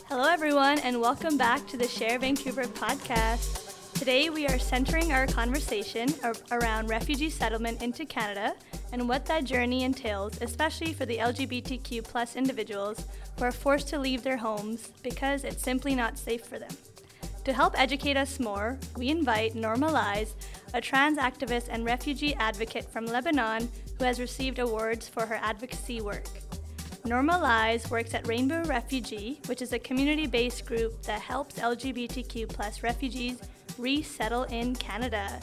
Hello everyone and welcome back to the Sher Vancouver podcast. Today we are centering our conversation around refugee settlement into Canada and what that journey entails, especially for the LGBTQ plus individuals who are forced to leave their homes because it's simply not safe for them. To help educate us more, we invite Norma Lize, a trans activist and refugee advocate from Lebanon who has received awards for her advocacy work. Norma Lize works at Rainbow Refugee, which is a community-based group that helps LGBTQ plus refugees resettle in Canada.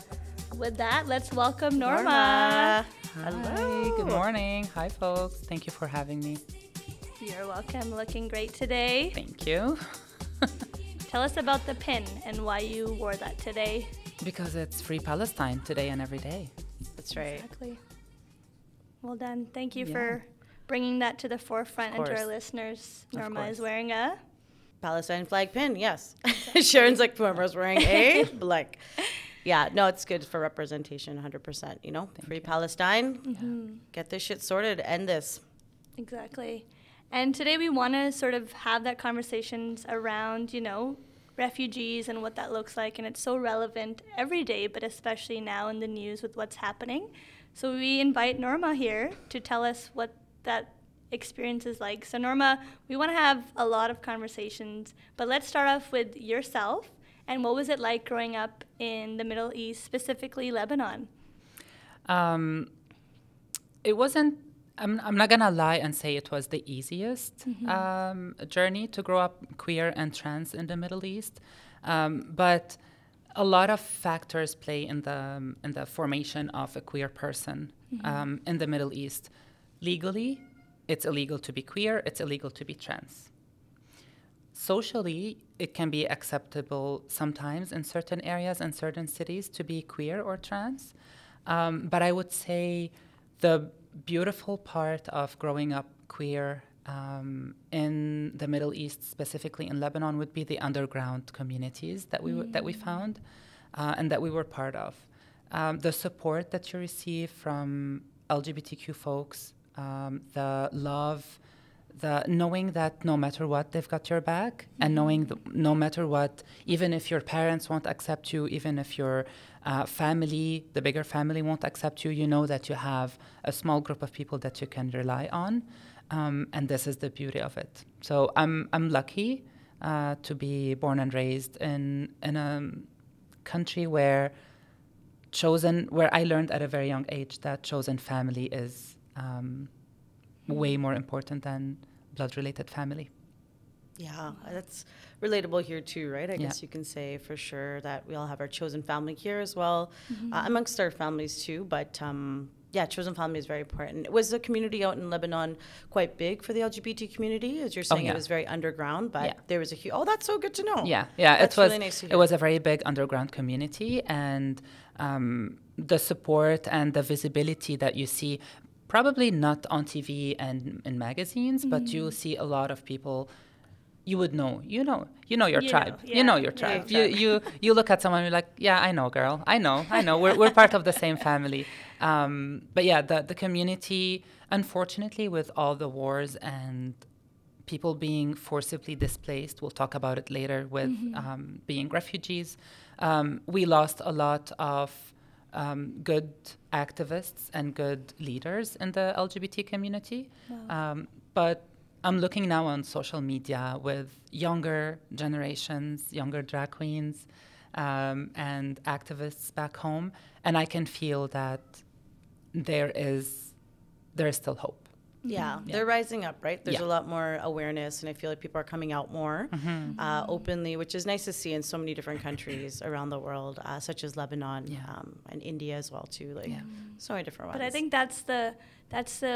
With that, let's welcome Norma. Hello. Hi, good morning. Hi, folks. Thank you for having me. You're welcome. Looking great today. Thank you. Tell us about the pin and why you wore that today. Because it's Free Palestine today and every day. That's right. Exactly. Well done. Thank you for bringing that to the forefront and to our listeners. Norma is wearing a Palestine flag pin, yes. Exactly. Sharon's like, whoever's wearing a black. Yeah, no, it's good for representation, 100%, you know? Free Palestine, get this shit sorted, end this. Exactly. And today we want to sort of have that conversations around, you know, refugees and what that looks like. And it's so relevant every day, but especially now in the news with what's happening. So we invite Norma here to tell us what that experience is like. So Norma, we want to have a lot of conversations, but let's start off with yourself and what was it like growing up in the Middle East, specifically Lebanon? It wasn't, I'm not gonna lie and say it was the easiest journey to grow up queer and trans in the Middle East, but a lot of factors play in the formation of a queer person in the Middle East. Legally, it's illegal to be queer, it's illegal to be trans. Socially, it can be acceptable sometimes in certain areas and certain cities to be queer or trans. But I would say the beautiful part of growing up queer in the Middle East, specifically in Lebanon, would be the underground communities that we found and that we were part of. The support that you receive from LGBTQ folks, the love, the knowing that no matter what, they've got your back, and knowing no matter what, even if your parents won't accept you, even if your family, the bigger family, won't accept you, you know that you have a small group of people that you can rely on, and this is the beauty of it. So I'm lucky to be born and raised in a country where I learned at a very young age that chosen family is way more important than blood-related family. Yeah, that's relatable here too, right? I guess you can say for sure that we all have our chosen family here as well, amongst our families too, but chosen family is very important. Was the community out in Lebanon quite big for the LGBT community? As you're saying, it was very underground, but there was a huge, that's so good to know. Yeah, that's really nice to hear. It was a very big underground community, and the support and the visibility that you see, probably not on TV and in magazines, but you'll see a lot of people. You would know, you know your tribe. You know your tribe. You look at someone and you're like, yeah, I know, girl. I know. We're part of the same family. But yeah, the community, unfortunately, with all the wars and people being forcibly displaced, we'll talk about it later with being refugees, we lost a lot of good activists and good leaders in the LGBT community. Wow. But I'm looking now on social media with younger generations, younger drag queens, and activists back home, and I can feel that there is still hope. Yeah, they're rising up, right? There's a lot more awareness, and I feel like people are coming out more openly, which is nice to see in so many different countries around the world, such as Lebanon and India as well too. So many different ones. But I think that's the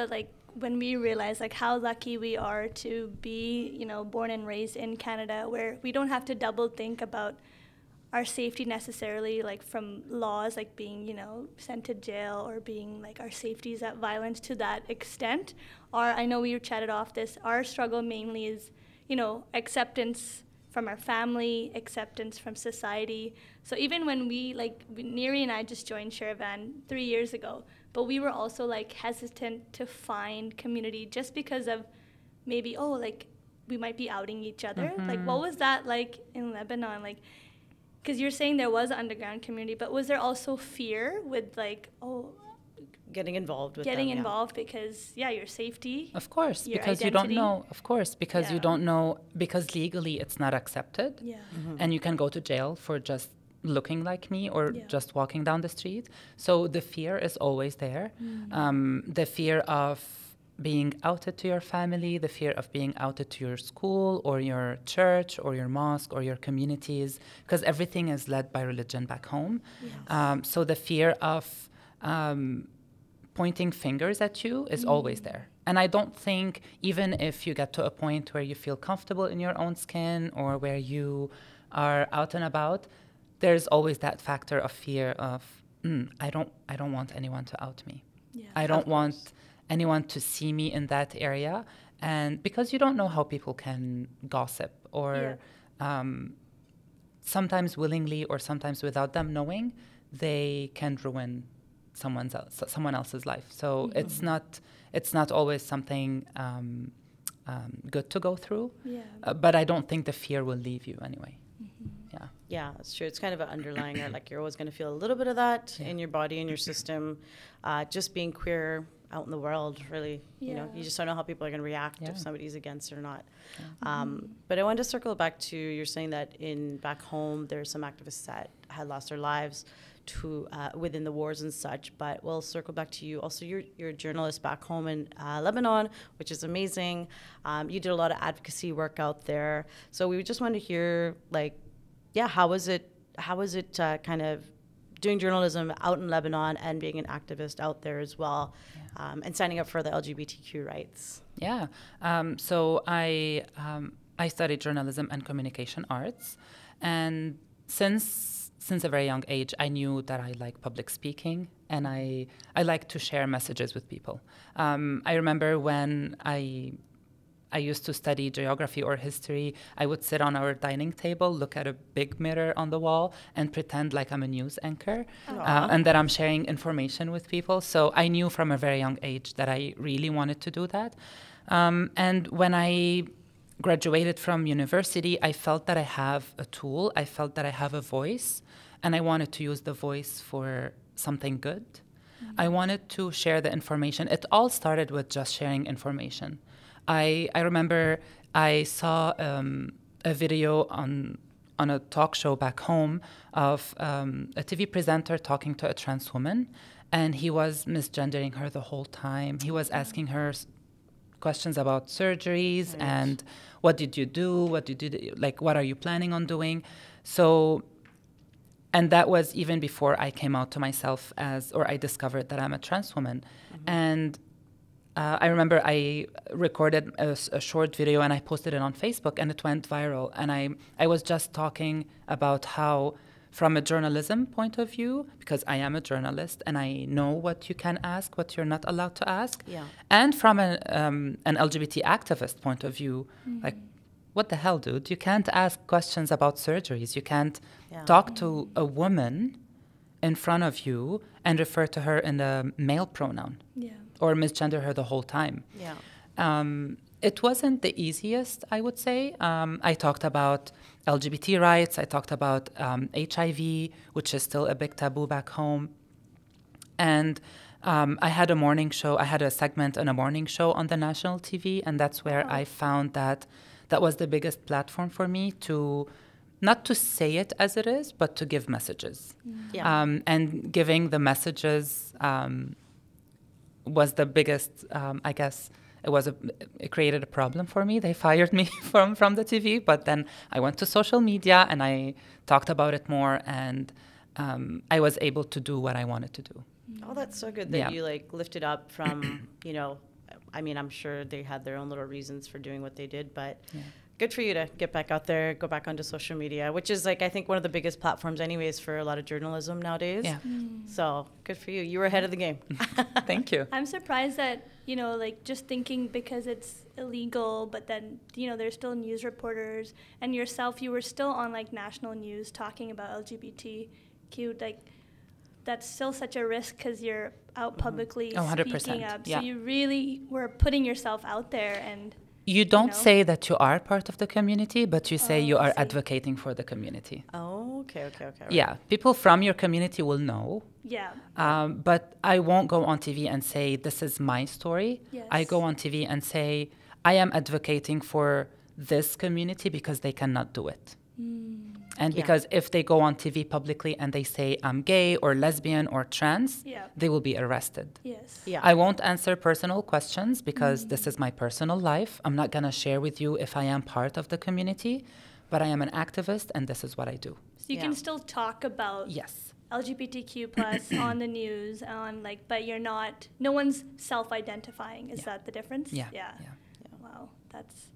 like when we realize like how lucky we are to be, you know, born and raised in Canada, where we don't have to double think about our safety necessarily, like from laws like being, you know, sent to jail or being like our safety is at violence to that extent. Or I know we chatted off this, our struggle mainly is, you know, acceptance from our family, acceptance from society. So even when Niri and I just joined Sharon 3 years ago, but we were also like hesitant to find community just because of maybe, we might be outing each other. Like, what was that like in Lebanon? Like, because you're saying there was an underground community, but was there also fear with like, getting involved with getting them, involved because your safety, of course, your because identity. you don't know, of course, because you don't know, because legally it's not accepted, and you can go to jail for just looking like me or just walking down the street. So the fear is always there. The fear of being outed to your family, the fear of being outed to your school or your church or your mosque or your communities, because everything is led by religion back home. So the fear of pointing fingers at you is always there. And I don't think, even if you get to a point where you feel comfortable in your own skin or where you are out and about, there's always that factor of fear of, I don't want anyone to out me. I don't want anyone to see me in that area. And because you don't know how people can gossip or sometimes willingly or sometimes without them knowing, they can ruin someone else's life. So it's not always something good to go through. But I don't think the fear will leave you anyway. Yeah, that's true. It's kind of an underlying, or like you're always going to feel a little bit of that in your body and your system. Just being queer out in the world, really, you know, you just don't know how people are going to react if somebody's against it or not. But I wanted to circle back to, you're saying that back home, there's some activists that had lost their lives to within the wars and such. But we'll circle back to you. Also, you're a journalist back home in Lebanon, which is amazing. You did a lot of advocacy work out there. So we just want to hear, like, how was it kind of doing journalism out in Lebanon and being an activist out there as well, and signing up for the LGBTQ rights? So I studied journalism and communication arts, and since a very young age, I knew that I like public speaking and I like to share messages with people. I remember when I used to study geography or history, I would sit on our dining table, look at a big mirror on the wall, and pretend like I'm a news anchor and that I'm sharing information with people. So I knew from a very young age that I really wanted to do that. And when I graduated from university, I felt that I have a tool, I felt that I have a voice, and I wanted to use the voice for something good. I wanted to share the information. It all started with just sharing information. I remember I saw a video on a talk show back home of a TV presenter talking to a trans woman, and he was misgendering her the whole time. He was asking her questions about surgeries and what did you do, what are you planning on doing? So, and that was even before I came out to myself I discovered that I'm a trans woman. And I remember I recorded a short video and I posted it on Facebook and it went viral. And I was just talking about how, from a journalism point of view, because I am a journalist and I know what you can ask, what you're not allowed to ask. And from an LGBT activist point of view, like, what the hell, dude? You can't ask questions about surgeries. You can't talk to a woman in front of you and refer to her in the male pronoun. Or misgender her the whole time. It wasn't the easiest, I would say. I talked about LGBT rights. I talked about HIV, which is still a big taboo back home. And I had a morning show. I had a segment on a morning show on the national TV, and that's where I found that was the biggest platform for me to, not to say it as it is, but to give messages. And giving the messages was the biggest, I guess, it created a problem for me. They fired me from the TV, but then I went to social media and I talked about it more, and I was able to do what I wanted to do. Oh, that's so good that you lifted up from, I mean, I'm sure they had their own little reasons for doing what they did, but good for you to get back out there, go back onto social media, which is I think one of the biggest platforms anyways for a lot of journalism nowadays. So good for you. You were ahead of the game. Thank you. I'm surprised that, just thinking because it's illegal, but then, there's still news reporters, and yourself, you were still on national news talking about LGBTQ, that's still such a risk because you're out publicly speaking up. So you really were putting yourself out there, and You don't know? say that you are part of the community, but you say you I are see. advocating for the community. Oh, okay. Right. Yeah, people from your community will know. Yeah. But I won't go on TV and say, this is my story. Yes. I go on TV and say, I am advocating for this community because they cannot do it. And because if they go on TV publicly and they say, I'm gay or lesbian or trans, they will be arrested. Yes. Yeah. I won't answer personal questions because this is my personal life. I'm not going to share with you if I am part of the community, but I am an activist and this is what I do. So you can still talk about Yes. LGBTQ plus on the news, but you're not, no one's self-identifying. Is that the difference? Yeah. Wow, that's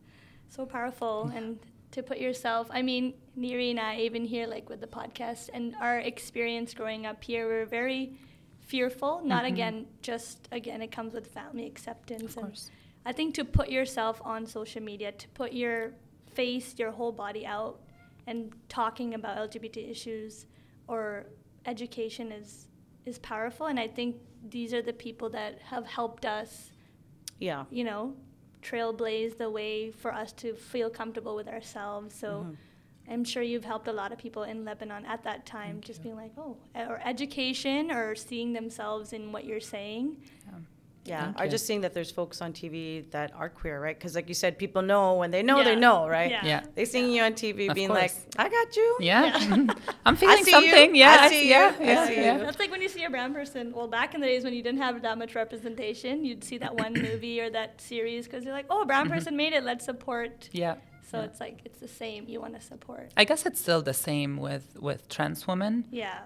so powerful. And to put yourself, I mean, Niri and I, even here, like with the podcast and our experience growing up here, we're very fearful. Not again, it comes with family acceptance. Of course. And I think to put yourself on social media, to put your face, your whole body out and talking about LGBT issues or education is powerful. And I think these are the people that have helped us, trailblaze the way for us to feel comfortable with ourselves. So I'm sure you've helped a lot of people in Lebanon at that time, being like, or education or seeing themselves in what you're saying. Yeah, or just seeing that there's folks on TV that are queer, right? Because like you said, people know when they know, they know, right? Yeah. They seeing you on TV Of being course. like, I got you. Yeah. I'm feeling see something. you. Yeah. I see you. Yeah. I see Yeah. you. That's like when you see a brown person. Well, back in the days when you didn't have that much representation, you'd see that one movie or that series because you're like, oh, a brown person made it. Let's support. Yeah. So it's like, it's the same. You want to support. I guess it's still the same with trans women. Yeah.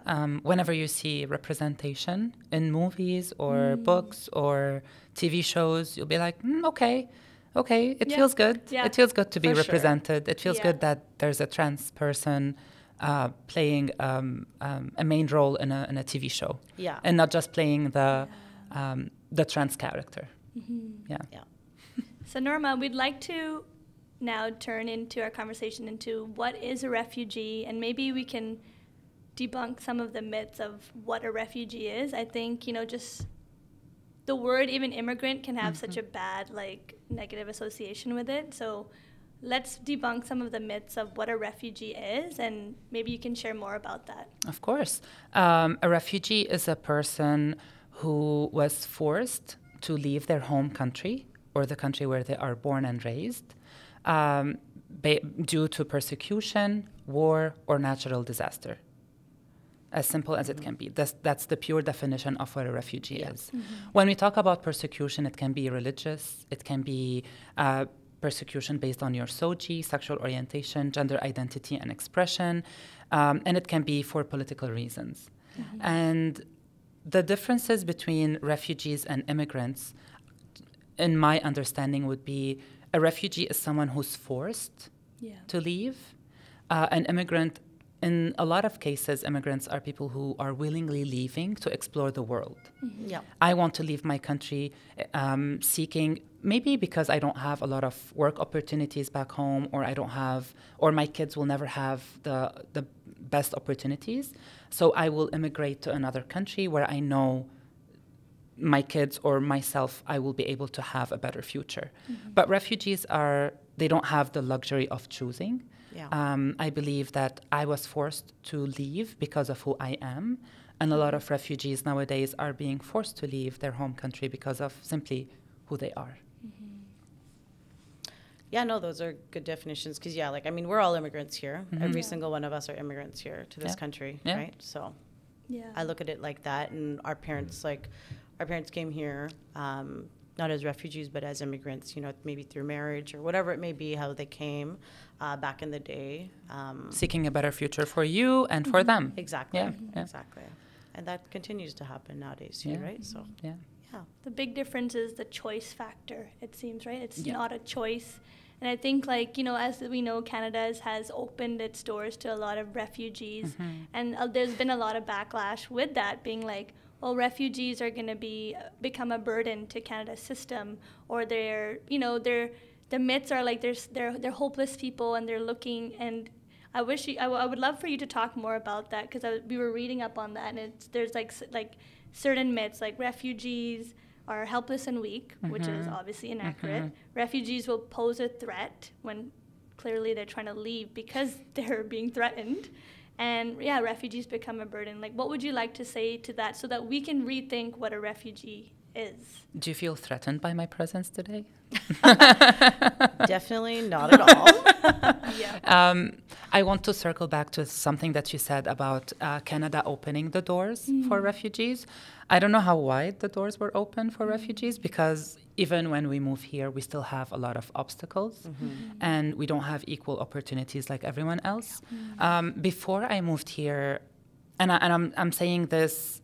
Whenever you see representation in movies or books or TV shows, you'll be like, okay, it feels good. Yeah. It feels good to be For sure. represented. It feels good that there's a trans person playing a main role in a TV show. Yeah. And not just playing the trans character. Yeah. So Norma, we'd like to now turn into our conversation into what is a refugee, and maybe we can debunk some of the myths of what a refugee is. I think, just the word even immigrant can have such a bad, negative association with it. So let's debunk some of the myths of what a refugee is, and maybe you can share more about that. Of course. A refugee is a person who was forced to leave their home country or the country where they are born and raised due to persecution, war, or natural disaster. As simple as it can be. That's the pure definition of what a refugee is. When we talk about persecution, it can be religious, it can be persecution based on your SOGI, sexual orientation, gender identity and expression, and it can be for political reasons. And the differences between refugees and immigrants, in my understanding, would be a refugee is someone who's forced to leave. An immigrant, in a lot of cases, immigrants are people who are willingly leaving to explore the world. Yeah. I want to leave my country seeking, maybe because I don't have a lot of work opportunities back home, or my kids will never have the best opportunities. So I will immigrate to another country where I know my kids or myself, I will be able to have a better future. But refugees they don't have the luxury of choosing. Yeah. I believe that I was forced to leave because of who I am. And a lot of refugees nowadays are being forced to leave their home country because of simply who they are. Yeah, no, those are good definitions. Because, we're all immigrants here. Every single one of us are immigrants here to this country, right? So I look at it like that. And our parents came here not as refugees, but as immigrants, maybe through marriage or whatever it may be, how they came back in the day. Seeking a better future for you and for them. Exactly. Yeah. Exactly. And that continues to happen nowadays too, right? So yeah. The big difference is the choice factor, it seems, right? It's not a choice. And I think, as we know, Canada has opened its doors to a lot of refugees. And there's been a lot of backlash with that, being like, well, refugees are going to become a burden to Canada's system, or the myths are like they're hopeless people and they're looking. And I would love for you to talk more about that, because we were reading up on that, and there's certain myths like refugees are helpless and weak, which is obviously inaccurate. Refugees will pose a threat when clearly they're trying to leave because they're being threatened. And yeah, refugees become a burden. Like, what would you like to say to that so that we can rethink what a refugee is? Do you feel threatened by my presence today? Definitely not at all. Yeah. I want to circle back to something that you said about Canada opening the doors for refugees. I don't know how wide the doors were open for refugees, because even when we move here, we still have a lot of obstacles and we don't have equal opportunities like everyone else. Before I moved here, and I'm saying this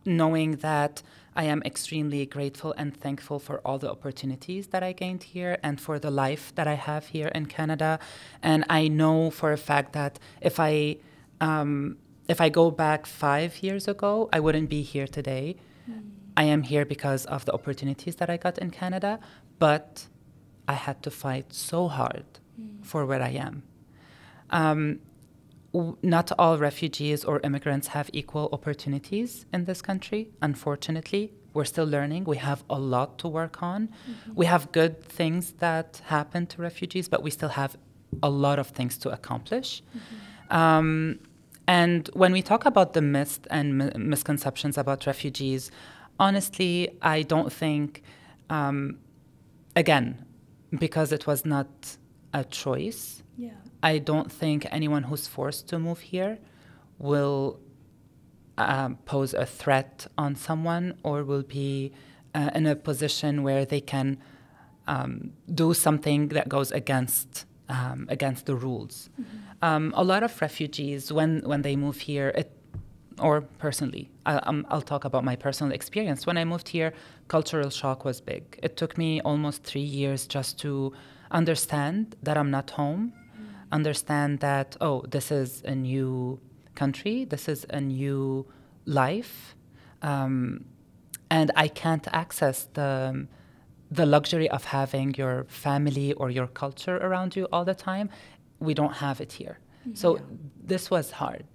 knowing that I am extremely grateful and thankful for all the opportunities that I gained here and for the life that I have here in Canada. And I know for a fact that if I go back 5 years ago, I wouldn't be here today. I am here because of the opportunities that I got in Canada, but I had to fight so hard for where I am. Not all refugees or immigrants have equal opportunities in this country, unfortunately. We're still learning. We have a lot to work on. We have good things that happen to refugees, but we still have a lot of things to accomplish. And when we talk about the myths and misconceptions about refugees, honestly, I don't think, again, because it was not a choice, I don't think anyone who's forced to move here will pose a threat on someone or will be in a position where they can do something that goes against the rules. A lot of refugees, when they move here, or personally, I'll talk about my personal experience. When I moved here, cultural shock was big. It took me almost 3 years just to understand that I'm not home, understand that, oh, this is a new country, this is a new life, and I can't access the luxury of having your family or your culture around you all the time. We don't have it here. So this was hard.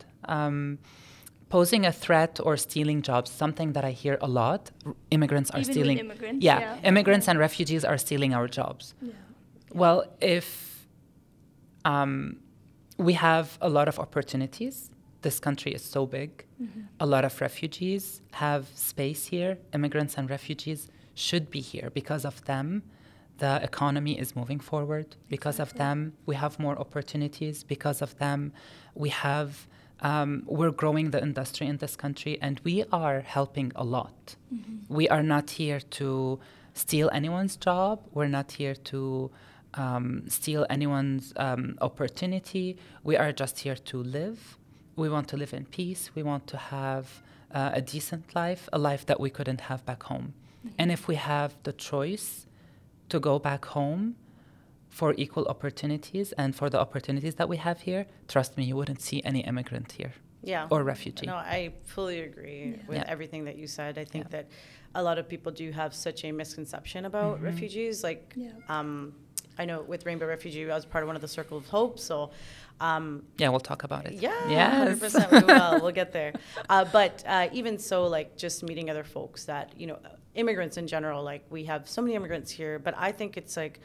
Posing a threat or stealing jobs, something that I hear a lot. Immigrants are Even stealing. with immigrants, Immigrants and refugees are stealing our jobs. Well, if we have a lot of opportunities, this country is so big. A lot of refugees have space here. Immigrants and refugees should be here. Because of them, the economy is moving forward. Because of them, we have more opportunities. Because of them, we're growing the industry in this country, and we are helping a lot. We are not here to steal anyone's job. We're not here to steal anyone's opportunity. We are just here to live. We want to live in peace. We want to have a decent life, a life that we couldn't have back home. And if we have the choice to go back home for equal opportunities and for the opportunities that we have here, trust me, you wouldn't see any immigrant here or refugee. No, I fully agree with everything that you said. I think that a lot of people do have such a misconception about refugees. Like, I know with Rainbow Refugee, I was part of one of the Circle of Hope, so... we'll talk about it. Yes. 100% we will. We'll get there. But even so, like, just meeting other folks that, immigrants in general, like, we have so many immigrants here, but I think it's like,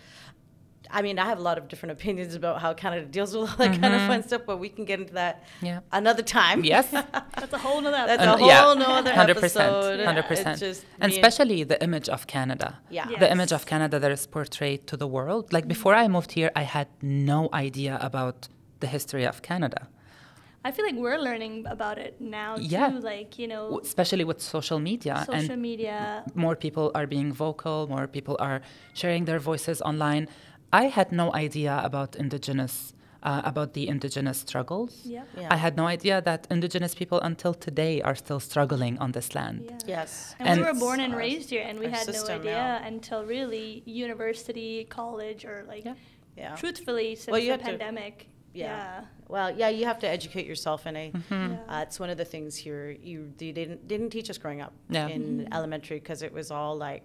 I mean, I have a lot of different opinions about how Canada deals with all that kind of fun stuff, but we can get into that another time. Yes. That's a whole nother episode. That's a whole nother 100%, episode. 100%. And especially the image of Canada. The image of Canada that is portrayed to the world. Like, before I moved here, I had no idea about the history of Canada. I feel like we're learning about it now too, like, especially with social media. More people are being vocal, more people are sharing their voices online. I had no idea about the indigenous struggles. I had no idea that indigenous people until today are still struggling on this land. Yes. And we were born and raised here, and we had no idea until really university, college, or like, truthfully, since the pandemic. Well, you have to educate yourself, and it's one of the things here they didn't teach us growing up in elementary, because it was all like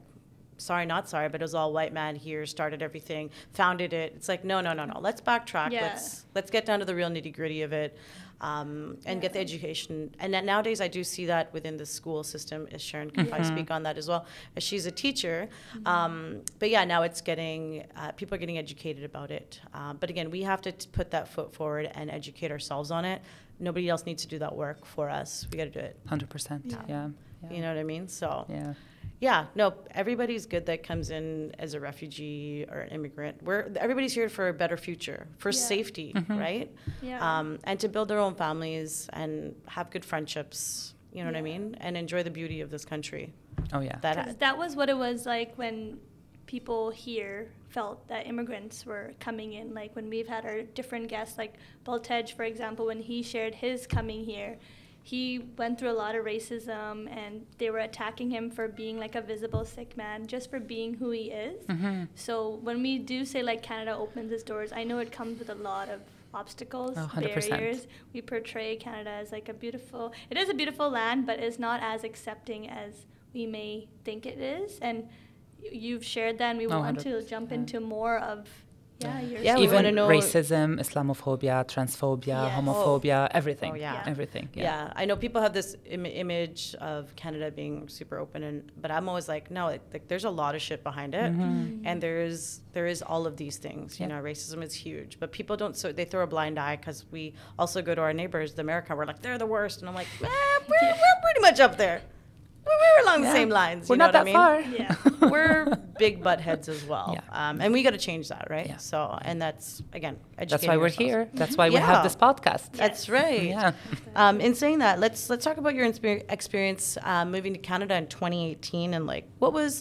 sorry, not sorry, but it was all white man here, started everything, founded it. It's like, no. Let's backtrack. Yeah. Let's get down to the real nitty gritty of it, and get the education. And nowadays I do see that within the school system, as Sharon can probably speak on that as well, as she's a teacher. But yeah, now it's getting, people are getting educated about it. But again, we have to put that foot forward and educate ourselves on it. Nobody else needs to do that work for us. We got to do it. 100%. Yeah. You know what I mean? So Yeah. no, everybody's good that comes in as a refugee or an immigrant. Everybody's here for a better future, for safety, right? Yeah. And to build their own families and have good friendships, you know what I mean? And enjoy the beauty of this country. Oh, yeah. That was what it was like when people here felt that immigrants were coming in. Like when we've had our different guests, like Baltej, for example, when he shared his coming here, he went through a lot of racism, and they were attacking him for being like a visible sick man, just for being who he is. So when we do say like Canada opens its doors, I know it comes with a lot of obstacles, 100%. barriers. We portray Canada as like it is a beautiful land, but it's not as accepting as we may think it is. And you've shared that, and we want to jump into more of your Even know racism, Islamophobia, transphobia, homophobia, everything. Everything. Yeah, I know people have this image of Canada being super open, but I'm always like, no, like there's a lot of shit behind it, and there is all of these things. You know, racism is huge, but people don't. So they throw a blind eye because we also go to our neighbors, the America. We're like, they're the worst, and I'm like, we're pretty much up there. We're along the same lines. We're not that far. Yeah. We're big butt heads as well. Yeah. And we got to change that, right? Yeah. So, and that's, again, educating That's why we're ourselves. here. That's why we have this podcast. That's right. Yeah. In saying that, let's talk about your experience moving to Canada in 2018, and like, what was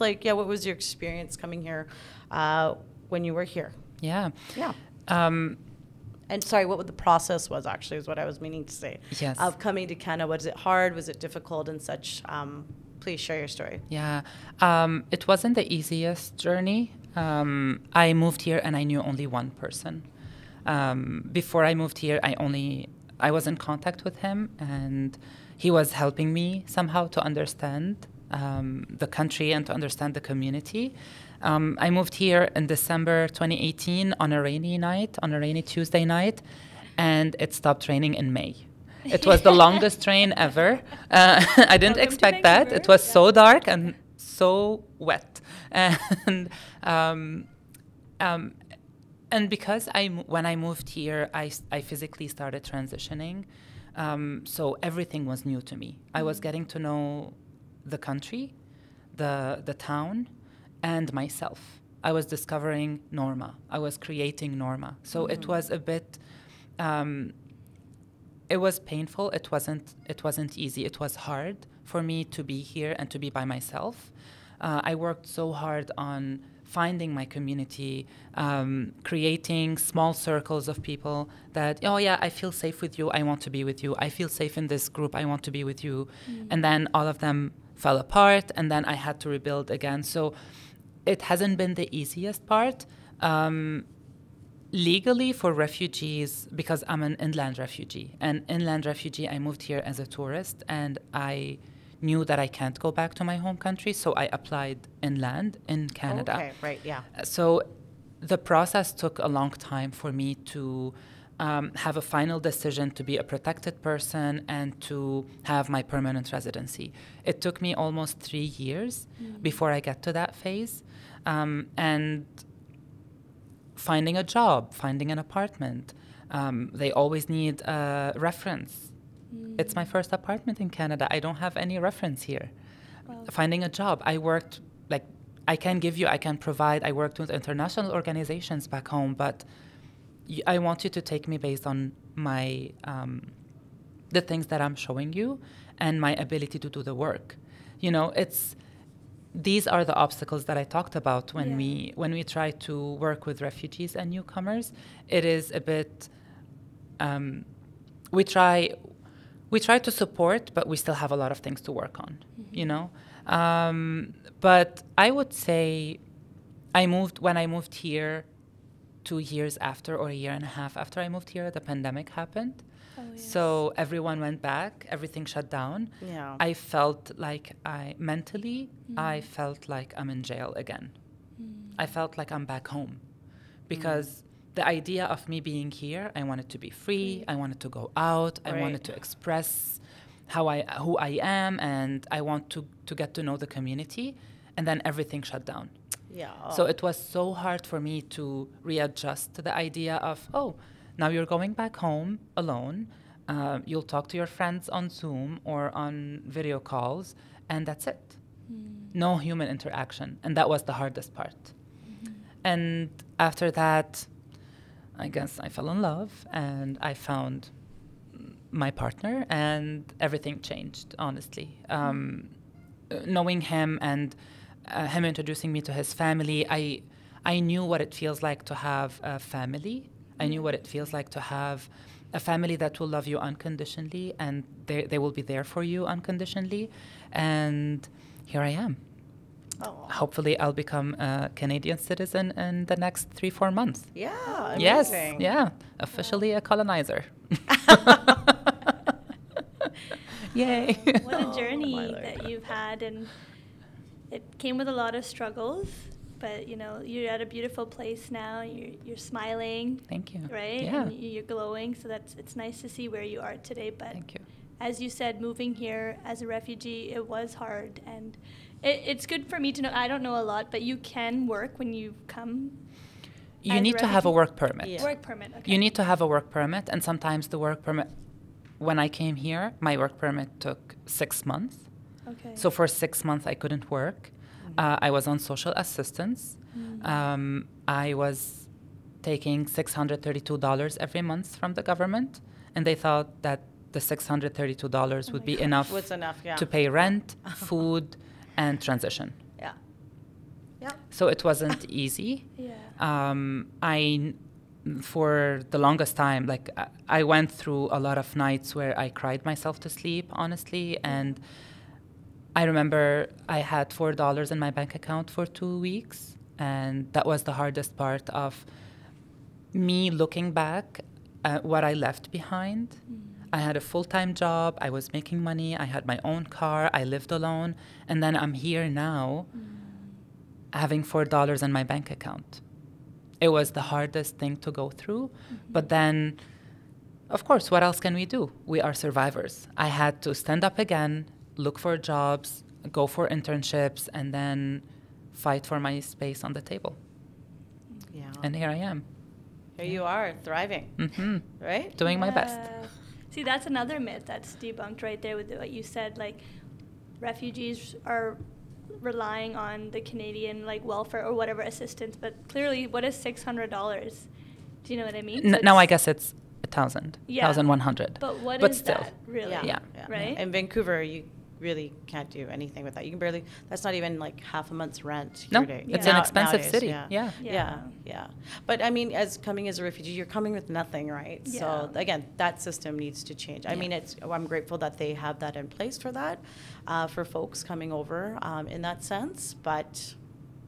your experience coming here when you were here? Yeah. And sorry, what the process was actually is what I was meaning to say. Yes. Of coming to Canada, was it hard? Was it difficult and such? Please share your story. Yeah. It wasn't the easiest journey. I moved here and I knew only one person. Before I moved here, I was in contact with him, and he was helping me somehow to understand the country and to understand the community. I moved here in December 2018 on a rainy Tuesday night, and it stopped raining in May. It was the longest rain ever. I didn't expect that. It was so dark and so wet. And because when I moved here, I physically started transitioning. So everything was new to me. I was getting to know the country, the town, and myself. I was discovering Norma. I was creating Norma. So it was a bit, it was painful. It wasn't easy. It was hard for me to be here and to be by myself. I worked so hard on finding my community, creating small circles of people that, oh yeah, I feel safe with you, I want to be with you. I feel safe in this group, I want to be with you. And then all of them fell apart, and then I had to rebuild again. So it hasn't been the easiest part. Legally for refugees, because I'm an inland refugee. And inland refugee, I moved here as a tourist, and I knew that I can't go back to my home country, so I applied inland in Canada. Okay, right, yeah. So the process took a long time for me to have a final decision to be a protected person and to have my permanent residency. It took me almost 3 years before I get to that phase. And finding a job, finding an apartment. They always need a reference. It's my first apartment in Canada. I don't have any reference here. Wow. Finding a job. I worked, I can provide. I worked with international organizations back home, but I want you to take me based on my, the things that I'm showing you and my ability to do the work. You know, these are the obstacles that I talked about when we try to work with refugees and newcomers. It is a bit, we try to support, but we still have a lot of things to work on, you know? But I would say when I moved here, 2 years after, or a year and a half after I moved here, the pandemic happened. Oh, yes. So everyone went back, everything shut down. Yeah. I felt like I felt like I'm in jail again. I felt like I'm back home because the idea of me being here, I wanted to be free. I wanted to go out. I wanted to express who I am, and I want to get to know the community. And then everything shut down. Yeah. So it was so hard for me to readjust to the idea of, now you're going back home alone. You'll talk to your friends on Zoom or on video calls, and that's it. No human interaction. And that was the hardest part. And after that, I guess I fell in love, and I found my partner, and everything changed, honestly. Knowing him and him introducing me to his family, I knew what it feels like to have a family. I knew what it feels like to have a family that will love you unconditionally, and they will be there for you unconditionally. And here I am. Oh. Hopefully, I'll become a Canadian citizen in the next 3-4 months. Yeah. Yes. Amazing. Yeah. Officially a colonizer. Yay. What a journey that you've had, and it came with a lot of struggles, but you're at a beautiful place now. You're smiling. Thank you. Right? Yeah. And you're glowing, so it's nice to see where you are today. But Thank you. as you said, moving here as a refugee, it was hard, and it's good for me to know. I don't know a lot, but you can work when you come. You need to have a work permit. Yeah. Work permit. Okay. You need to have a work permit, and sometimes the work permit, when I came here, my work permit took 6 months. Okay. So for 6 months, I couldn't work. I was on social assistance. I was taking $632 every month from the government, and they thought that the $632 would be enough, to pay rent, food, and transition. Yeah. Yeah. So it wasn't easy. Yeah. For the longest time, I went through a lot of nights where I cried myself to sleep, honestly. And I remember I had $4 in my bank account for 2 weeks. And that was the hardest part of me looking back at what I left behind. I had a full-time job. I was making money. I had my own car. I lived alone. And then I'm here now having $4 in my bank account. It was the hardest thing to go through. But then, of course, what else can we do? We are survivors. I had to stand up again, look for jobs, go for internships, and then fight for my space on the table. Yeah. And here I am. Here you are, thriving. Right? Doing my best. See, that's another myth that's debunked right there with what you said. Like, refugees are relying on the Canadian welfare or whatever assistance, but clearly, what is $600? Do you know what I mean? Now I guess it's 1,000, Yeah. 1,100. But what but is still. that really? Yeah. Right? In Vancouver, you really can't do anything with that. You can barely. That's not even half a month's rent. No, Here it's an expensive nowadays, city. Yeah. Yeah. Yeah. But I mean, coming as a refugee, you're coming with nothing, right? Yeah. So again, that system needs to change. I mean, I'm grateful that they have that in place for that, for folks coming over in that sense. But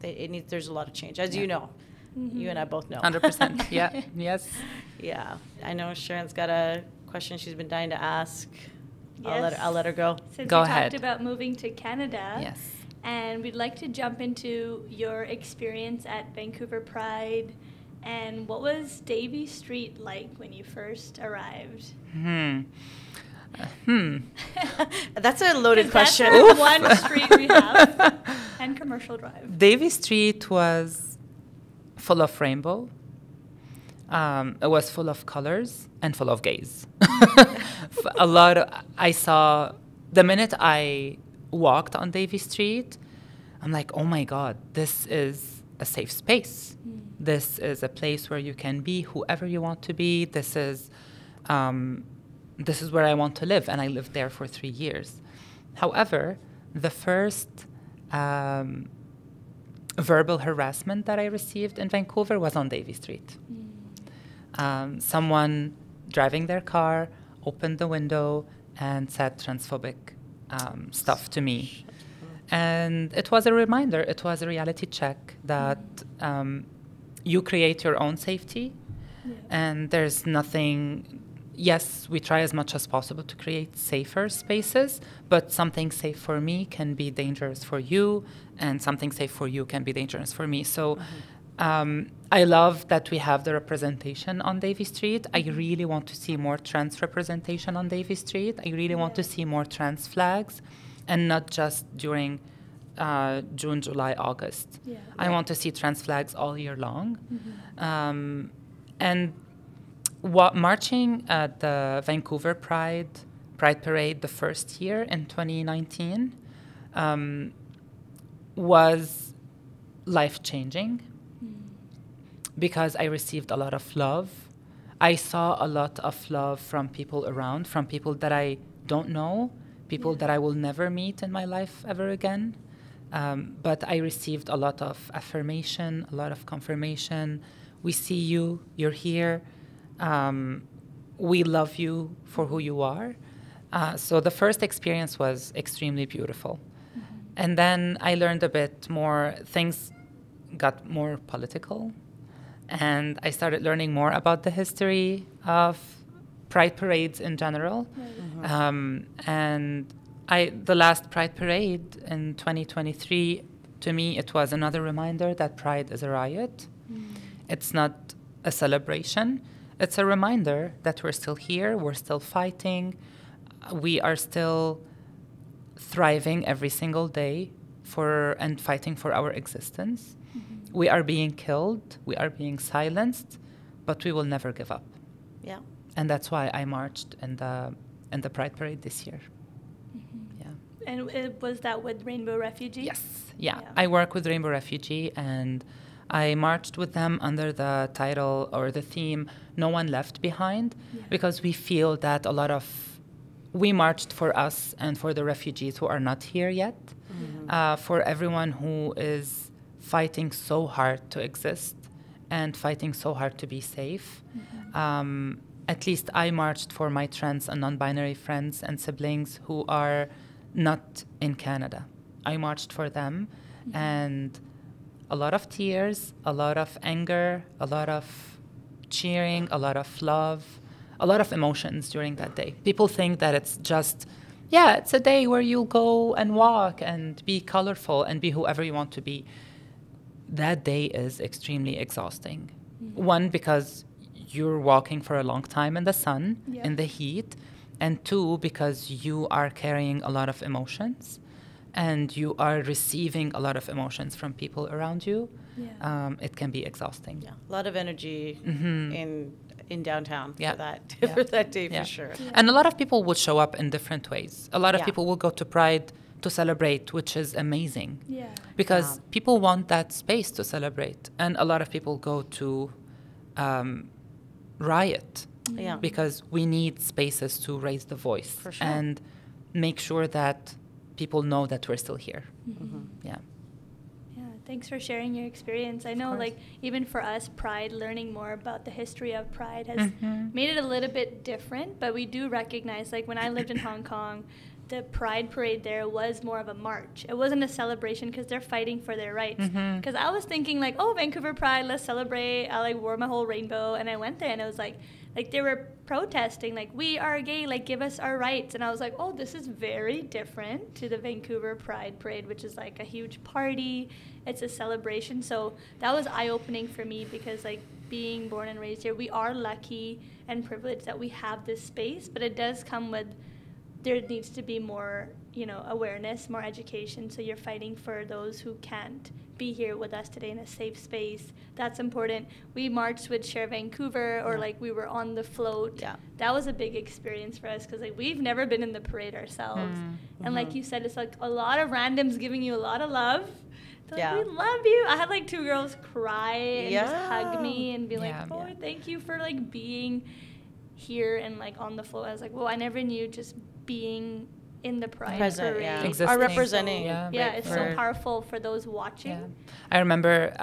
there's a lot of change, as you know. You and I both know. 100%. Yeah. Yes. Yeah. I know Sharon's got a question she's been dying to ask. Yes. I'll let her go. Since Go we ahead. talked about moving to Canada. Yes. And we'd like to jump into your experience at Vancouver Pride. And what was Davie Street like when you first arrived? That's a loaded question. That's one street we have. And Commercial Drive. Davie Street was full of rainbow. It was full of colors and full of gays. I saw, the minute I walked on Davie Street, I'm like, oh my God, this is a safe space. This is a place where you can be whoever you want to be. This is where I want to live. And I lived there for 3 years. However, the first verbal harassment that I received in Vancouver was on Davie Street. Someone driving their car opened the window and said transphobic stuff to me. And it was a reminder, it was a reality check that you create your own safety, and there's nothing. Yes, we try as much as possible to create safer spaces, but something safe for me can be dangerous for you, and something safe for you can be dangerous for me. So I love that we have the representation on Davie Street. I really want to see more trans representation on Davie Street. I really want to see more trans flags, and not just during June, July, August. I want to see trans flags all year long. And marching at the Vancouver Pride Parade the first year in 2019 was life-changing because I received a lot of love. I saw a lot of love from people around, from people that I don't know, people that I will never meet in my life ever again. But I received a lot of affirmation, a lot of confirmation. We see you, you're here. We love you for who you are. So the first experience was extremely beautiful. And then I learned a bit more. Things got more political. And I started learning more about the history of Pride parades in general. And the last Pride parade in 2023, to me, it was another reminder that Pride is a riot. It's not a celebration. It's a reminder that we're still here, we're still fighting, we are still thriving every single day and fighting for our existence. We are being killed, we are being silenced, but we will never give up. Yeah. And that's why I marched in the Pride Parade this year. And was that with Rainbow Refugee? Yes, yeah. I work with Rainbow Refugee, and I marched with them under the title or the theme, No One Left Behind, because we feel that we marched for us and for the refugees who are not here yet, for everyone who is fighting so hard to exist and fighting so hard to be safe. At least I marched for my trans and non-binary friends and siblings who are not in Canada. I marched for them, and a lot of tears, a lot of anger, a lot of cheering, a lot of love, a lot of emotions during that day. People think that it's just, it's a day where you'll go and walk and be colorful and be whoever you want to be. That day is extremely exhausting. One, because you're walking for a long time in the sun, in the heat, and two, because you are carrying a lot of emotions and you are receiving a lot of emotions from people around you. It can be exhausting. A lot of energy in downtown for that Yeah. for that day for sure. And a lot of people will show up in different ways. A lot of people will go to Pride to celebrate, which is amazing. Because people want that space to celebrate. And a lot of people go to riot. Because we need spaces to raise the voice and make sure that people know that we're still here. Thanks for sharing your experience. I know, even for us, Pride, learning more about the history of Pride has made it a little bit different, but we do recognize, when I lived in Hong Kong, the Pride Parade there was more of a march. It wasn't a celebration because they're fighting for their rights. Because I was thinking, Vancouver Pride, let's celebrate. I, wore my whole rainbow, and I went there, and it was like they were protesting, we are gay, give us our rights. And I was like, oh, this is very different to the Vancouver Pride Parade, which is a huge party. It's a celebration. So that was eye-opening for me because, being born and raised here, we are lucky and privileged that we have this space, but it does come with, there needs to be more, awareness, more education. So you're fighting for those who can't be here with us today in a safe space. That's important. We marched with Sher Vancouver, or we were on the float. That was a big experience for us because we've never been in the parade ourselves. And like you said, it's a lot of randoms giving you a lot of love. We love you. I had 2 girls cry and just hug me and be oh, thank you for being here and on the float. I was well, I never knew just being in the Pride Parade. Are representing. It's so powerful for those watching. I remember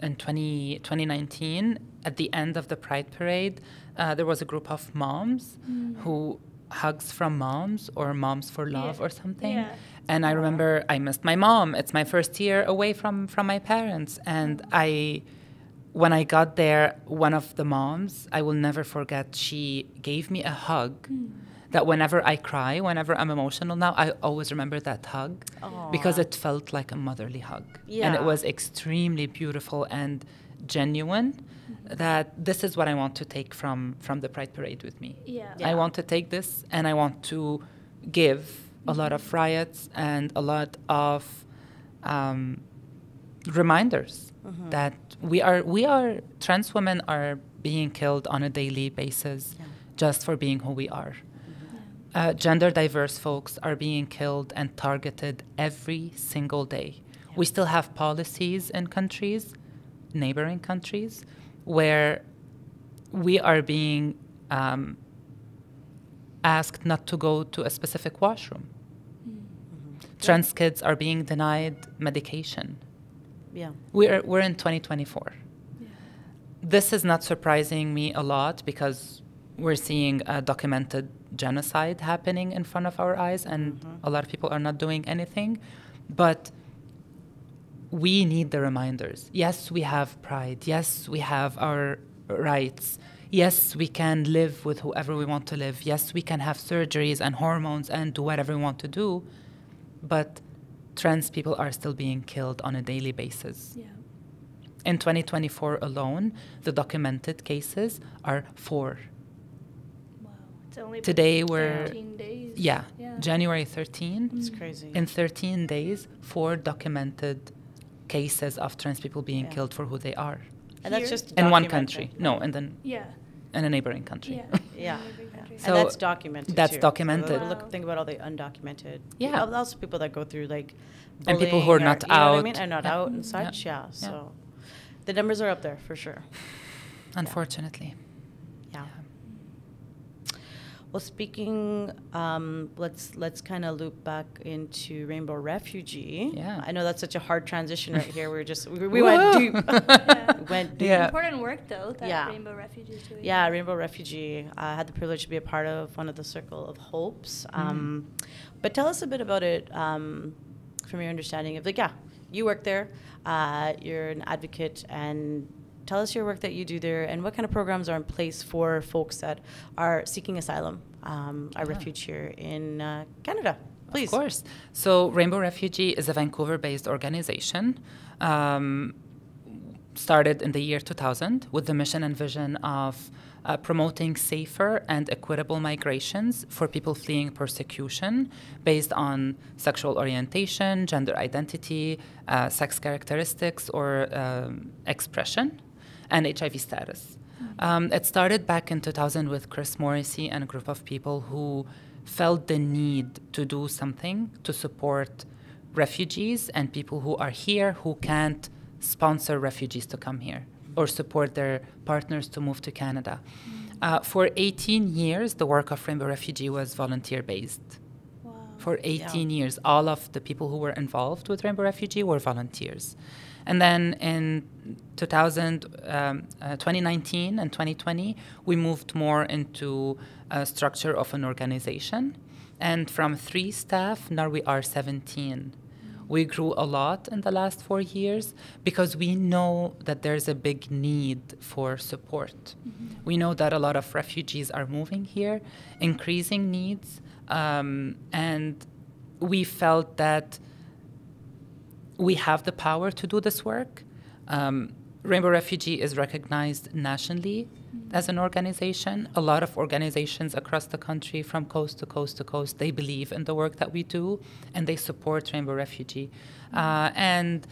in 2019, at the end of the Pride Parade, there was a group of moms who hugs from moms or moms for love or something. And I remember I missed my mom. It's my first year away from my parents. And when I got there, one of the moms, I will never forget, she gave me a hug that whenever I cry, whenever I'm emotional now, I always remember that hug because it felt like a motherly hug. Yeah. And it was extremely beautiful and genuine that this is what I want to take from the Pride Parade with me. Yeah. I want to take this and I want to give a lot of riots and a lot of reminders that we are trans women are being killed on a daily basis just for being who we are. Gender diverse folks are being killed and targeted every single day. We still have policies in countries, neighboring countries, where we are being asked not to go to a specific washroom. Trans kids are being denied medication. Yeah. We're in 2024. This is not surprising me a lot because we're seeing a documented genocide happening in front of our eyes, and a lot of people are not doing anything. But we need the reminders. Yes, we have pride. Yes, we have our rights. Yes, we can live with whoever we want to live. Yes, we can have surgeries and hormones and do whatever we want to do. But trans people are still being killed on a daily basis. Yeah. In 2024 alone, the documented cases are 4. Wow. It's only been Today we're 13 days. Yeah, January 13. It's crazy. In 13 days, 4 documented cases of trans people being killed for who they are. And that's just In one documented. country. No, and then in a neighboring country. Yeah. So and that's documented. that's too. documented. So think about all the undocumented. Yeah. Also people that go through like And people who are bullying not you know what I out. mean? And not out and such. Yeah. So the numbers are up there for sure. Unfortunately. Yeah. Well, speaking, let's kind of loop back into Rainbow Refugee. Yeah. I know that's such a hard transition right here. We went deep. We went deep. Important work though that Rainbow Refugee is doing. Yeah, Rainbow Refugee. I had the privilege to be a part of one of the Circle of Hopes. But tell us a bit about it from your understanding of you work there, you're an advocate, and tell us your work that you do there and what kind of programs are in place for folks that are seeking asylum, a refuge here in Canada. Please. Of course. So Rainbow Refugee is a Vancouver-based organization. Started in the year 2000 with the mission and vision of promoting safer and equitable migrations for people fleeing persecution based on sexual orientation, gender identity, sex characteristics, or expression, and HIV status. It started back in 2000 with Chris Morrissey and a group of people who felt the need to do something to support refugees and people who are here who can't sponsor refugees to come here or support their partners to move to Canada. For 18 years, the work of Rainbow Refugee was volunteer-based. Wow. For 18 years, all of the people who were involved with Rainbow Refugee were volunteers. And then in 2019 and 2020, we moved more into a structure of an organization. And from 3 staff, now we are 17. We grew a lot in the last 4 years because we know that there's a big need for support. We know that a lot of refugees are moving here, increasing needs, and we felt that we have the power to do this work. Rainbow Refugee is recognized nationally as an organization. A lot of organizations across the country, from coast to coast to coast, they believe in the work that we do, and they support Rainbow Refugee. And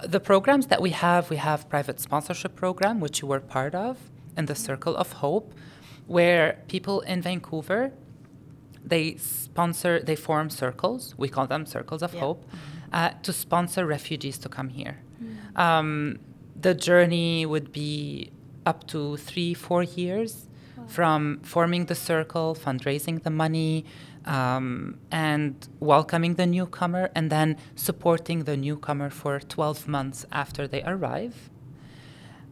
the programs that we have private sponsorship program, which you were part of, in the Circle of Hope, where people in Vancouver, they form circles, we call them Circles of Hope, to sponsor refugees to come here. The journey would be up to 3-4 years from forming the circle, fundraising the money, and welcoming the newcomer, and then supporting the newcomer for 12 months after they arrive.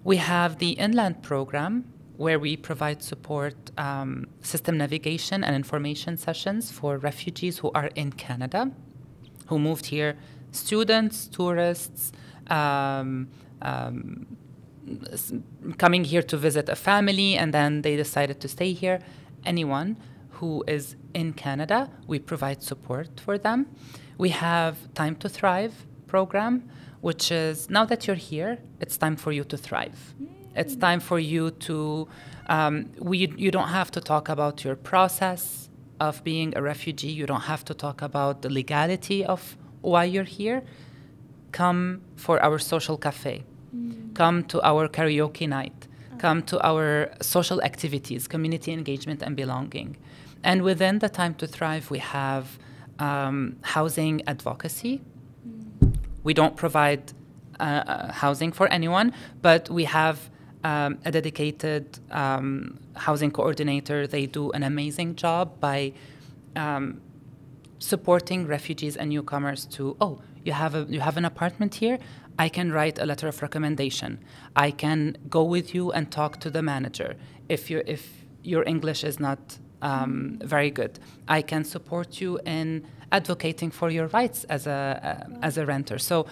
We have the Inland program, where we provide support, system navigation and information sessions for refugees who are in Canada, who moved here, students, tourists, coming here to visit a family and then they decided to stay here. Anyone who is in Canada, we provide support for them. We have Time to Thrive program, which is now that you're here, it's time for you to thrive. It's time for you to, you don't have to talk about your process of being a refugee. You don't have to talk about the legality of why you're here. Come for our social cafe. Come to our karaoke night. Come to our social activities, community engagement and belonging. And within the Time to Thrive, we have housing advocacy. We don't provide housing for anyone, but we have a dedicated housing coordinator. They do an amazing job by supporting refugees and newcomers to, oh, you have an apartment here? I can write a letter of recommendation. I can go with you and talk to the manager. If your English is not very good, I can support you in advocating for your rights as a renter. So,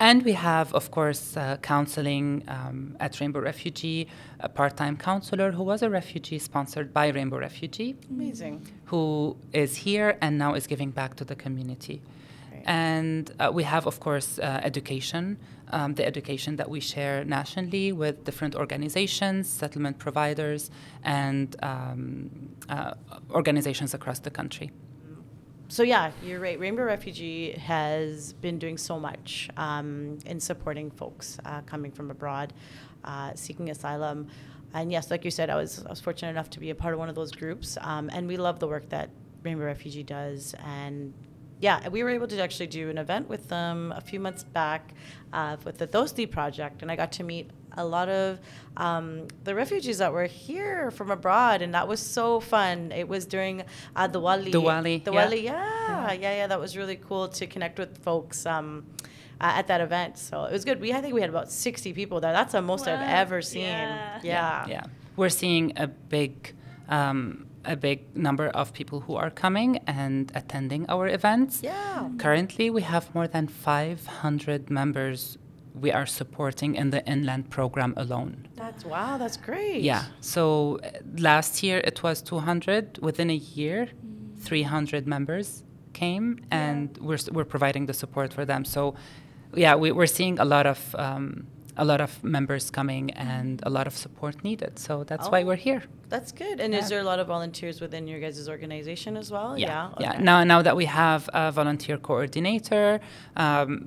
and we have, of course, counseling at Rainbow Refugee, a part-time counselor who was a refugee sponsored by Rainbow Refugee. Amazing. Who is here and now is giving back to the community. And we have, of course, education, the education that we share nationally with different organizations, settlement providers, and organizations across the country. So yeah, you're right. Rainbow Refugee has been doing so much in supporting folks coming from abroad, seeking asylum. And yes, like you said, I was fortunate enough to be a part of one of those groups. And we love the work that Rainbow Refugee does. And yeah, we were able to actually do an event with them a few months back with the Dosti project, and I got to meet a lot of the refugees that were here from abroad, and that was so fun. It was during Diwali. Yeah. That was really cool to connect with folks at that event. So it was good. I think we had about 60 people there. That's the most I've ever seen. Yeah. We're seeing a big number of people who are coming and attending our events. Yeah. Currently, we have more than 500 members we are supporting in the inland program alone. That's great. Yeah. So last year it was 200. Within a year, 300 members came, and we're providing the support for them. So, yeah, we're seeing a lot of members coming and a lot of support needed. So that's why we're here. That's good. And is there a lot of volunteers within your guys' organization as well? Yeah. Okay. Now that we have a volunteer coordinator,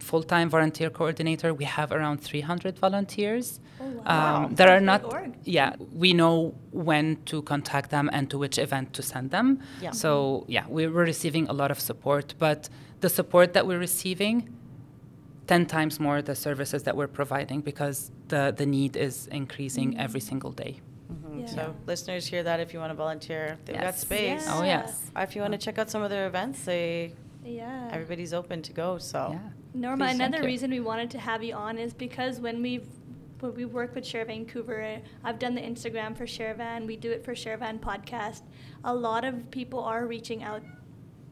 full-time volunteer coordinator, we have around 300 volunteers. Oh, wow. There are not. Yeah, we know when to contact them and to which event to send them. Yeah. So we're receiving a lot of support, but the support that we're receiving 10 times more the services that we're providing, because the need is increasing every single day. Mm-hmm. Yeah. So listeners hear that. If you want to volunteer, they've got space. Oh, yes. If you want to check out some of their events, everybody's open to go. So Norma, another reason we wanted to have you on is because when we work with Sher Vancouver, I've done the Instagram for Sher Van, we do it for Sher Van podcast. A lot of people are reaching out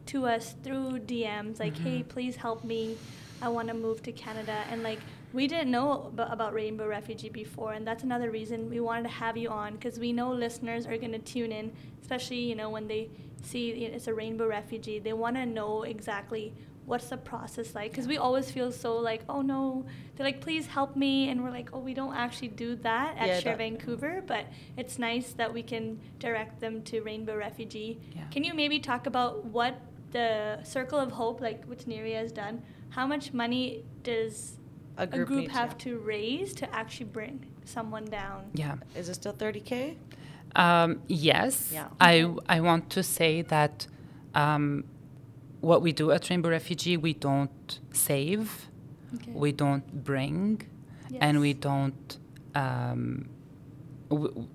to us through DMs like, hey, please help me. I want to move to Canada. And like, we didn't know about Rainbow Refugee before, and that's another reason we wanted to have you on, because we know listeners are going to tune in, especially, when they see it's a Rainbow Refugee. They want to know exactly what's the process like, because we always feel so like, oh no, they're like, please help me, and we're like, oh, we don't actually do that at Sher Vancouver, but it's nice that we can direct them to Rainbow Refugee. Can you maybe talk about what the Circle of Hope, like which Niri has done, how much money does a group have to raise to actually bring someone down? Yeah. Is it still $30K? Yes. Yeah. I want to say that what we do at Rainbow Refugee, we don't save, we don't bring, and we don't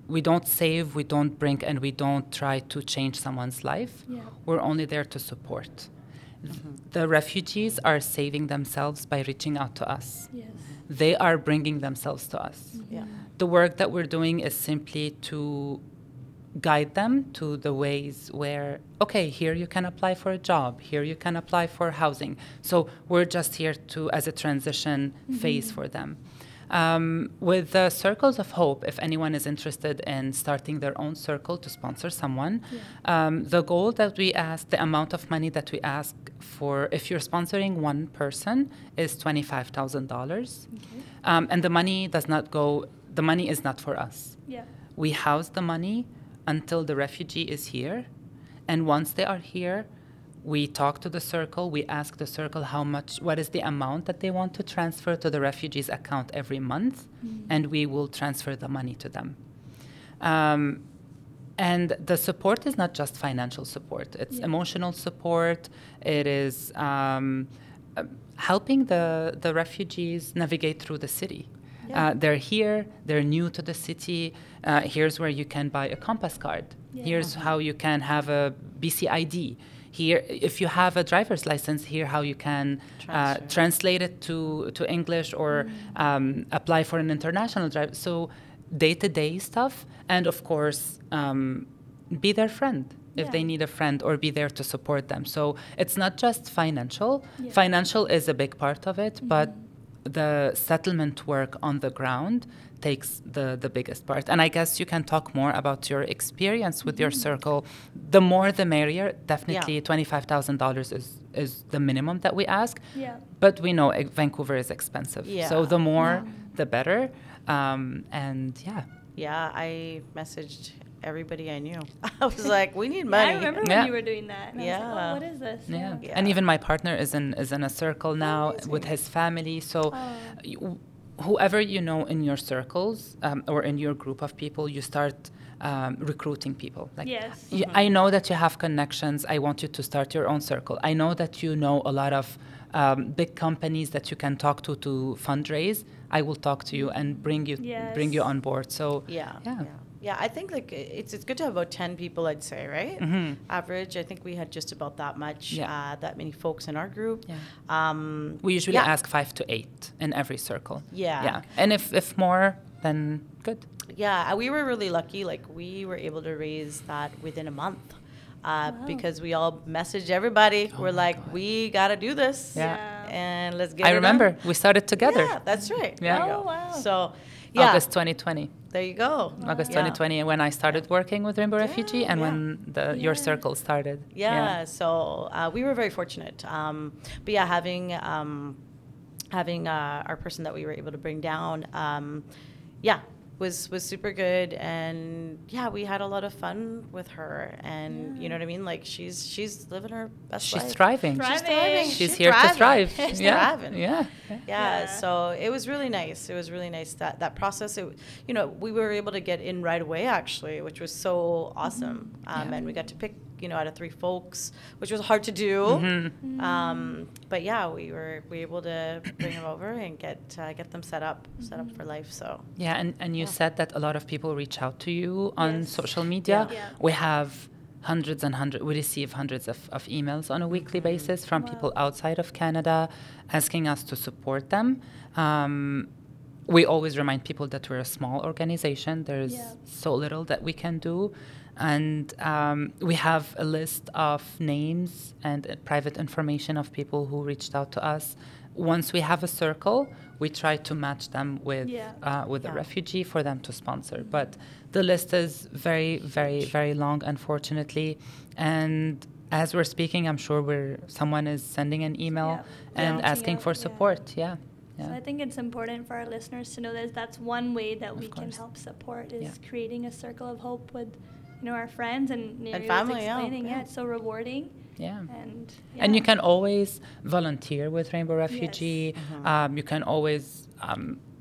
we don't save, we don't bring, and we don't try to change someone's life. We're only there to support. The refugees are saving themselves by reaching out to us. They are bringing themselves to us. The work that we're doing is simply to guide them to the ways where, okay, here you can apply for a job, here you can apply for housing. So we're just here as a transition phase for them. With the Circles of Hope, if anyone is interested in starting their own circle to sponsor someone, the goal that we ask, the amount of money that we ask for, if you're sponsoring one person, is $25,000. And the money does not go, the money is not for us. We house the money until the refugee is here. And once they are here, we talk to the circle, we ask the circle what is the amount that they want to transfer to the refugee's account every month, and we will transfer the money to them. And the support is not just financial support, it's emotional support, it is helping the refugees navigate through the city. They're here, they're new to the city, here's where you can buy a Compass card, here's how you can have a BC ID. Here, if you have a driver's license, here how you can translate it to English or apply for an international drive. So day-to-day stuff, and of course, be their friend if they need a friend, or be there to support them. So it's not just financial. Financial is a big part of it, but the settlement work on the ground takes the biggest part. And I guess you can talk more about your experience with your circle. The more the merrier. Definitely $25,000 is the minimum that we ask. But we know Vancouver is expensive. So the more, the better. I messaged everybody I knew. I was like, we need money. I remember when you were doing that. And I was like, oh, what is this? And even my partner is in a circle now with his family. So whoever you know in your circles or in your group of people, you start recruiting people. Like, I know that you have connections. I want you to start your own circle. I know that you know a lot of big companies that you can talk to fundraise. I will talk to you and bring you on board. So yeah, I think like it's good to have about 10 people, I'd say, right? Average. I think we had just about that much, that many folks in our group. We usually ask 5 to 8 in every circle. And if more, then good. We were really lucky. Like, we were able to raise that within a month. Because we all messaged everybody. We're like, we got to do this. And let's get it I remember. done. We started together. Yeah, that's right. Oh, wow. So, August 2020. There you go. August 2020, when I started working with Rainbow Refugee, and when your circle started. So we were very fortunate. But having our person that we were able to bring down, was super good, and we had a lot of fun with her, and you know what I mean, like she's living her best life. She's thriving. She's here thriving. to thrive. She's thriving. So it was really nice. It was really nice that process. We were able to get in right away, actually, which was so awesome. And we got to pick out of 3 folks, which was hard to do. But we were able to bring them over and get them set up for life. So and you said that a lot of people reach out to you on social media. We have hundreds and hundreds. We receive hundreds of emails on a weekly basis from people outside of Canada asking us to support them. We always remind people that we're a small organization. There's so little that we can do. And we have a list of names and private information of people who reached out to us. Once we have a circle, we try to match them with a refugee for them to sponsor. But the list is very, very, very long, unfortunately. And as we're speaking, I'm sure someone is sending an email and asking for support. So I think it's important for our listeners to know that that's one way that we can help support is creating a circle of hope with our friends, and Niri family. was explaining it's so rewarding. And you can always volunteer with Rainbow Refugee. You can always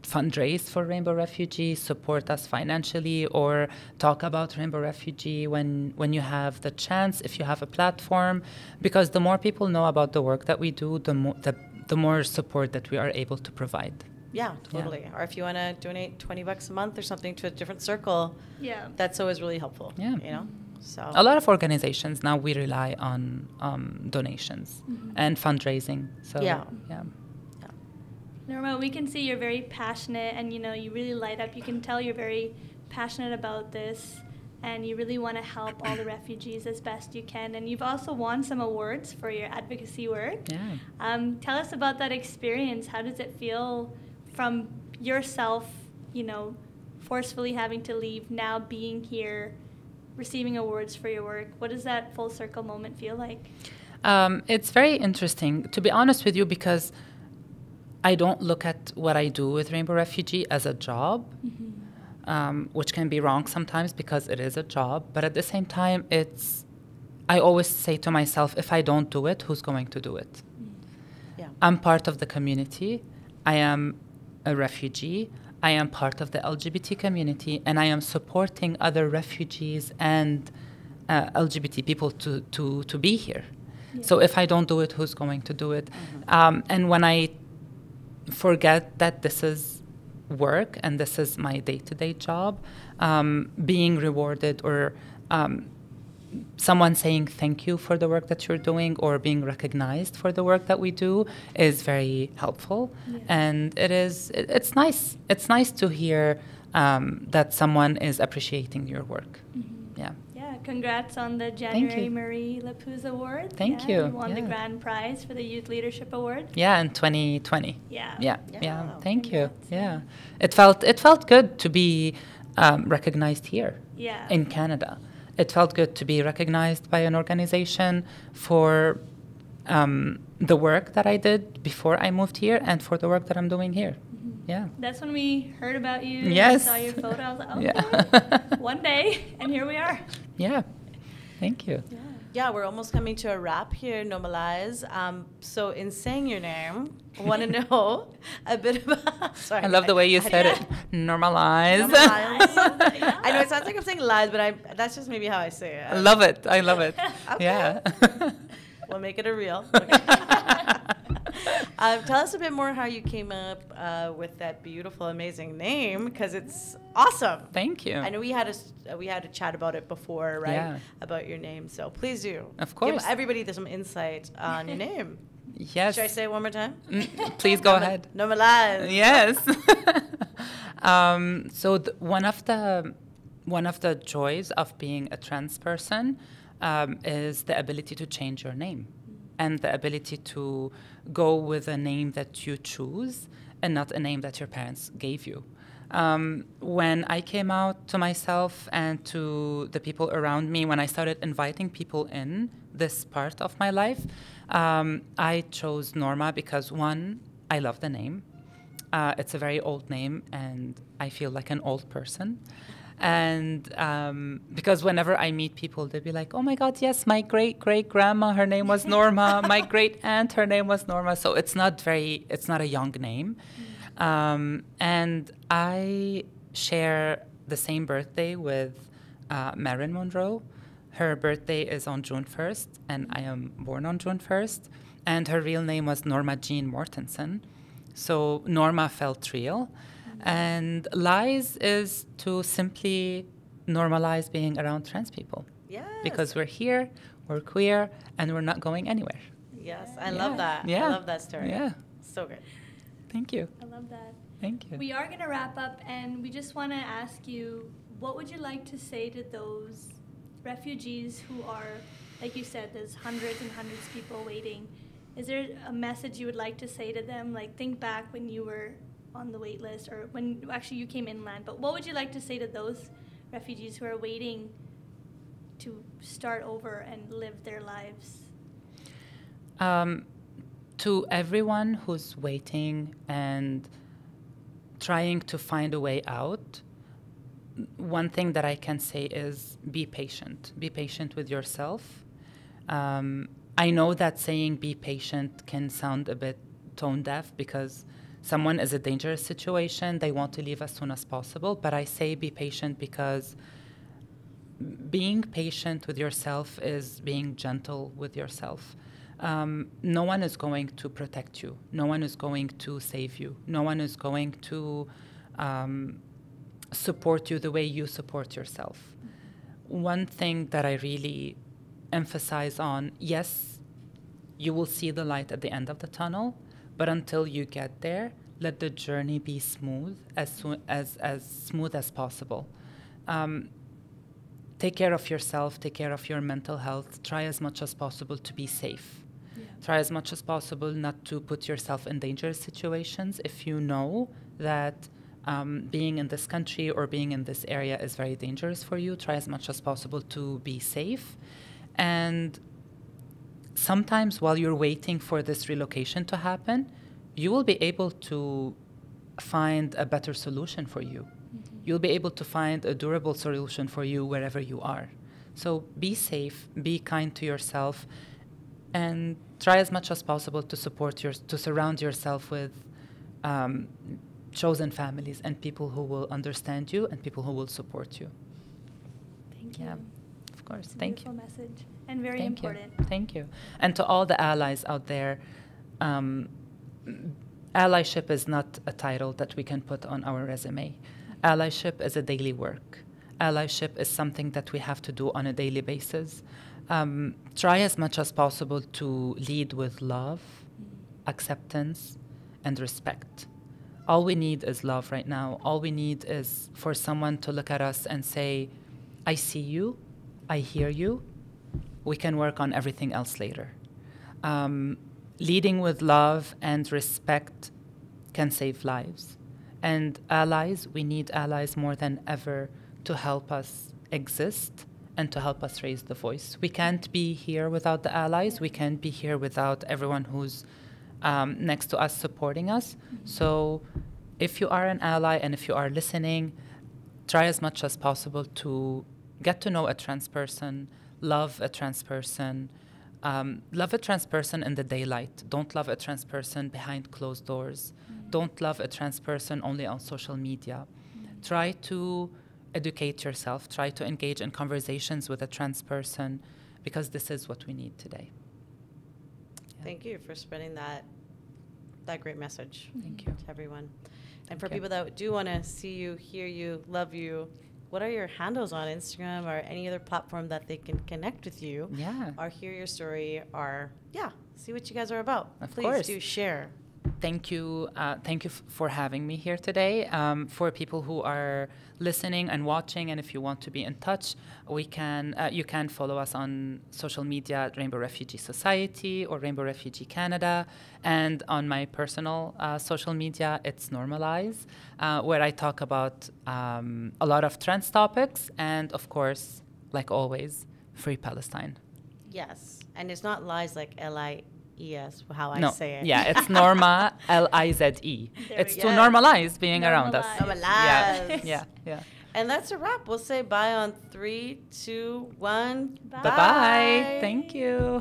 fundraise for Rainbow Refugee, support us financially, or talk about Rainbow Refugee when you have the chance, if you have a platform, because the more people know about the work that we do, the more support that we are able to provide. Yeah, totally. Or if you want to donate $20 a month or something to a different circle, that's always really helpful. So a lot of organizations now, we rely on donations and fundraising. So Norma, we can see you're very passionate, and you really light up. You can tell you're very passionate about this, and you really want to help all the refugees as best you can. And you've also won some awards for your advocacy work. Tell us about that experience. How does it feel from yourself, forcefully having to leave, now being here, receiving awards for your work, what does that full circle moment feel like? It's very interesting, to be honest with you, because I don't look at what I do with Rainbow Refugee as a job, which can be wrong sometimes because it is a job. But at the same time, I always say to myself, if I don't do it, who's going to do it? Yeah. I'm part of the community. I am a refugee. I am part of the LGBT community, and I am supporting other refugees and LGBT people to be here. Yeah. So if I don't do it, who's going to do it? And when I forget that this is work and this is my day-to-day job, being rewarded or someone saying thank you for the work that you're doing or being recognized for the work that we do is very helpful. Yeah. And it's nice. It's nice to hear that someone is appreciating your work. Yeah. Yeah, congrats on the January Marie Lapuz Award. Thank you. You won the grand prize for the Youth Leadership Award. Yeah, in 2020. Yeah. Thank you. Yeah. It felt good to be recognized here in Canada. It felt good to be recognized by an organization for the work that I did before I moved here and for the work that I'm doing here. Yeah. That's when we heard about you. Yes. And saw your photo. I was like, okay, one day, and here we are. Yeah. Thank you. Yeah, we're almost coming to a wrap here, Norma Lize. So in saying your name, I want to know a bit about... Sorry. I love the way you said it. Norma Lize. I know it sounds like I'm saying lies, but that's just maybe how I say it. I love it. Okay. Yeah. We'll make it a reel. Okay. Tell us a bit more how you came up with that beautiful, amazing name, because it's awesome. Thank you. I know we had a chat about it before, right? Yeah. About your name. So please do. Of course. Give everybody some insight on your name. Yes. Should I say it one more time? Please go ahead. Norma Lize. Yes. So one of the joys of being a trans person is the ability to change your name. And the ability to go with a name that you choose and not a name that your parents gave you. When I came out to myself and to the people around me, when I started inviting people in this part of my life, I chose Norma because, one, I love the name. It's a very old name, and I feel like an old person. And because whenever I meet people, they'll be like, oh my God, yes, my great-great-grandma, her name was Norma. My great-aunt, her name was Norma. So it's not a young name. And I share the same birthday with Marilyn Monroe. Her birthday is on June 1st, and I am born on June 1st. And her real name was Norma Jean Mortensen. So Norma felt real. And Lize is to simply normalize being around trans people. Yes. Because we're here, we're queer, and we're not going anywhere. Yes, I love that. Yeah. I love that story. Yeah. So good. Thank you. I love that. Thank you. We are going to wrap up, and we just want to ask you, what would you like to say to those refugees who are, like you said, there's hundreds and hundreds of people waiting. Is there a message you would like to say to them? Like, think back when you were on the wait list, or when actually you came inland, but what would you like to say to those refugees who are waiting to start over and live their lives? To everyone who's waiting and trying to find a way out, one thing that I can say is be patient. Be patient with yourself. I know that saying be patient can sound a bit tone deaf because someone is a dangerous situation, they want to leave as soon as possible, but I say be patient because being patient with yourself is being gentle with yourself. No one is going to protect you. No one is going to save you. No one is going to support you the way you support yourself. One thing that I really emphasize on, yes, you will see the light at the end of the tunnel, but until you get there, let the journey be smooth, as smooth as possible. Take care of yourself, take care of your mental health. Try as much as possible to be safe. Yeah. Try as much as possible not to put yourself in dangerous situations if you know that being in this country or being in this area is very dangerous for you. Try as much as possible to be safe. And sometimes while you're waiting for this relocation to happen, you will be able to find a better solution for you. You'll be able to find a durable solution for you wherever you are. So be safe, be kind to yourself, and try as much as possible to to surround yourself with chosen families and people who will understand you and people who will support you. Thank you. Yeah, of course. It's a Thank you. beautiful message and very Thank important. you. Thank you. And to all the allies out there, allyship is not a title that we can put on our resume. Allyship is a daily work. Allyship is something that we have to do on a daily basis. Try as much as possible to lead with love, acceptance, and respect. All we need is love right now. All we need is for someone to look at us and say, I see you, I hear you, we can work on everything else later. Leading with love and respect can save lives. And allies, we need allies more than ever to help us exist and to help us raise the voice. We can't be here without the allies. We can't be here without everyone who's next to us supporting us. So if you are an ally and if you are listening, try as much as possible to get to know a trans person, love a trans person, love a trans person in the daylight. Don't love a trans person behind closed doors. Don't love a trans person only on social media. Try to educate yourself. Try to engage in conversations with a trans person because this is what we need today. Yeah. Thank you for spreading that great message. Thank you. To everyone. And for people that do want to see you, hear you, love you, what are your handles on Instagram or any other platform that they can connect with you? Yeah. Or hear your story or, see what you guys are about. Of course. Please do share. Thank you. Thank you for having me here today. For people who are listening and watching, and if you want to be in touch, you can follow us on social media at Rainbow Refugee Society or Rainbow Refugee Canada. And on my personal social media, it's Norma Lize, where I talk about a lot of trans topics. And of course, like always, Free Palestine. Yes. And it's not lies like Lies, how I No, say it. yeah, it's Norma, Lize. It's to normalize being around us. Normalize. Yeah. And that's a wrap. We'll say bye on 3, 2, 1. Bye-bye. Thank you.